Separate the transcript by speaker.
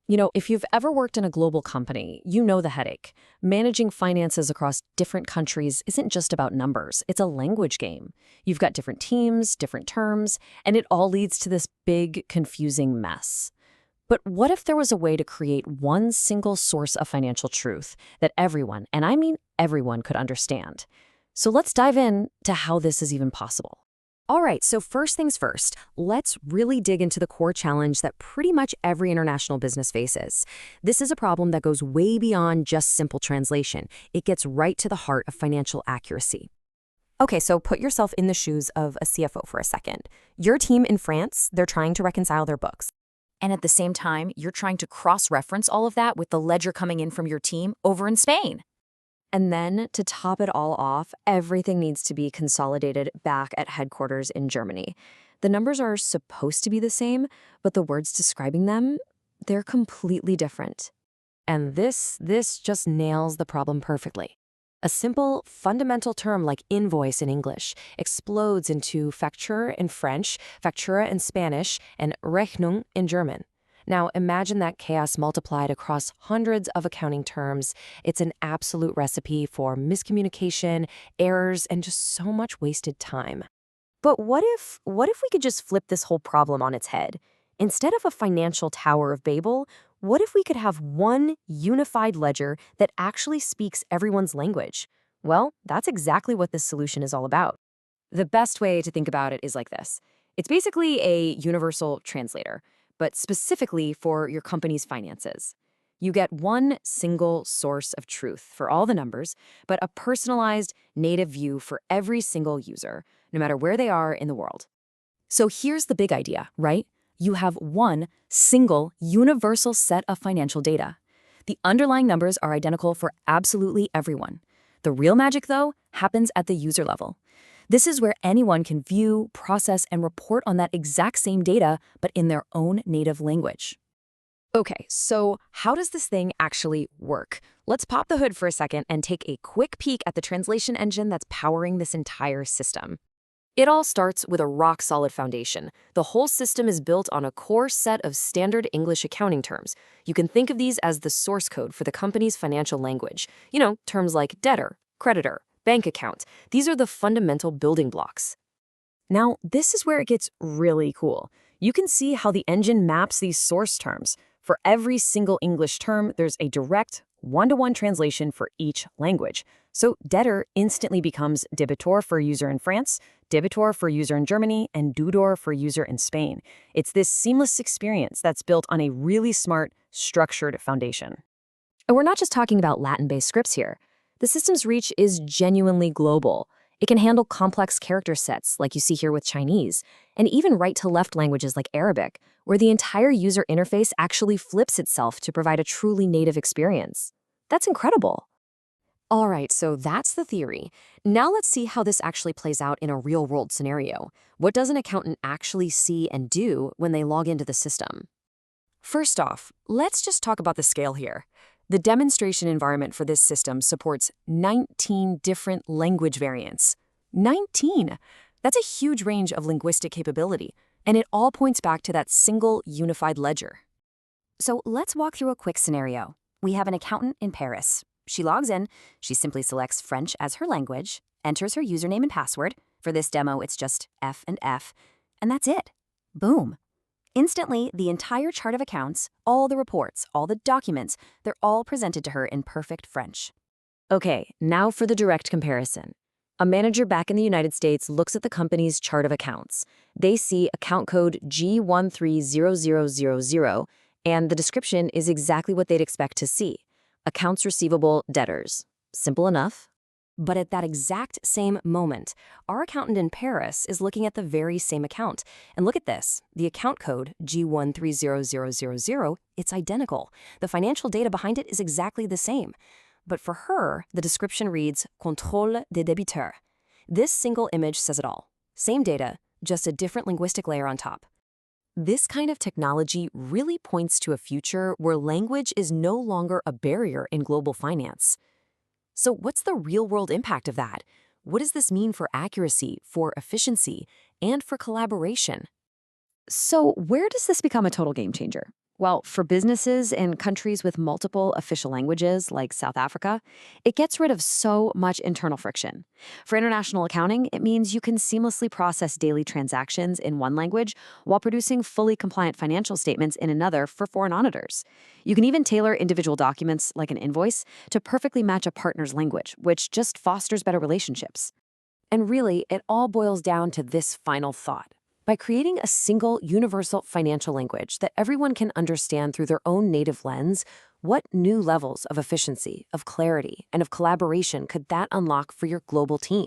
Speaker 1: If you've ever worked in a global company, you know the headache. Managing finances across different countries isn't just about numbers, it's a language game. You've got different teams, different terms, and it all leads to this big, confusing mess. But what if there was a way to create one single source of financial truth that everyone, and I mean everyone, could understand? So let's dive in to how this is even possible.
Speaker 2: All right, so first things first, let's really dig into the core challenge that pretty much every international business faces. This is a problem that goes way beyond just simple translation. It gets right to the heart of financial accuracy. Okay, so put yourself in the shoes of a CFO for a second. Your team in France, they're trying to reconcile their books.
Speaker 3: And at the same time, you're trying to cross-reference all of that with the ledger coming in from your team over in Spain.
Speaker 1: And then, to top it all off, everything needs to be consolidated back at headquarters in Germany. The numbers are supposed to be the same, but the words describing them, they're completely different.
Speaker 2: And this just nails the problem perfectly. A simple, fundamental term like invoice in English explodes into Facture in French, Factura in Spanish, and Rechnung in German. Now, imagine that chaos multiplied across hundreds of accounting terms. It's an absolute recipe for miscommunication, errors, and just so much wasted time.
Speaker 3: But what if we could just flip this whole problem on its head? Instead of a financial Tower of Babel, what if we could have one unified ledger that actually speaks everyone's language? Well, that's exactly what this solution is all about. The best way to think about it is like this. It's basically a universal translator, but specifically for your company's finances. You get one single source of truth for all the numbers, but a personalized native view for every single user, no matter where they are in the world. So here's the big idea, right? You have one single universal set of financial data. The underlying numbers are identical for absolutely everyone. The real magic, though, happens at the user level. This is where anyone can view, process, and report on that exact same data, but in their own native language. Okay, so how does this thing actually work? Let's pop the hood for a second and take a quick peek at the translation engine that's powering this entire system. It all starts with a rock-solid foundation. The whole system is built on a core set of standard English accounting terms. You can think of these as the source code for the company's financial language. Terms like debtor, creditor, bank account. These are the fundamental building blocks. Now, this is where it gets really cool. You can see how the engine maps these source terms. For every single English term, there's a direct one-to-one translation for each language. So debtor instantly becomes debitor for user in France, debitor for user in Germany, and deudor for user in Spain. It's this seamless experience that's built on a really smart, structured foundation. And we're not just talking about Latin-based scripts here. The system's reach is genuinely global. It can handle complex character sets, like you see here with Chinese, and even right-to-left languages like Arabic, where the entire user interface actually flips itself to provide a truly native experience. That's incredible. All right, so that's the theory. Now let's see how this actually plays out in a real-world scenario. What does an accountant actually see and do when they log into the system? First off, let's just talk about the scale here. The demonstration environment for this system supports 19 different language variants. 19! That's a huge range of linguistic capability, and it all points back to that single unified ledger. So let's walk through a quick scenario. We have an accountant in Paris. She logs in, she simply selects French as her language, enters her username and password. For this demo, it's just F, and that's it. Boom. Instantly, the entire chart of accounts, all the reports, all the documents, they're all presented to her in perfect French. Okay, now for the direct comparison. A manager back in the United States looks at the company's chart of accounts. They see account code G130000, and the description is exactly what they'd expect to see. Accounts receivable debtors. Simple enough. But at that exact same moment, our accountant in Paris is looking at the very same account. And look at this. The account code, G130000, it's identical. The financial data behind it is exactly the same. But for her, the description reads, Contrôle des débiteurs. This single image says it all. Same data, just a different linguistic layer on top. This kind of technology really points to a future where language is no longer a barrier in global finance. So what's the real-world impact of that? What does this mean for accuracy, for efficiency, and for collaboration? So where does this become a total game changer?
Speaker 1: Well, for businesses in countries with multiple official languages, like South Africa, it gets rid of so much internal friction. For international accounting, it means you can seamlessly process daily transactions in one language while producing fully compliant financial statements in another for foreign auditors. You can even tailor individual documents, like an invoice, to perfectly match a partner's language, which just fosters better relationships.
Speaker 2: And really, it all boils down to this final thought. By creating a single universal financial language that everyone can understand through their own native lens, what new levels of efficiency, of clarity, and of collaboration could that unlock for your global team?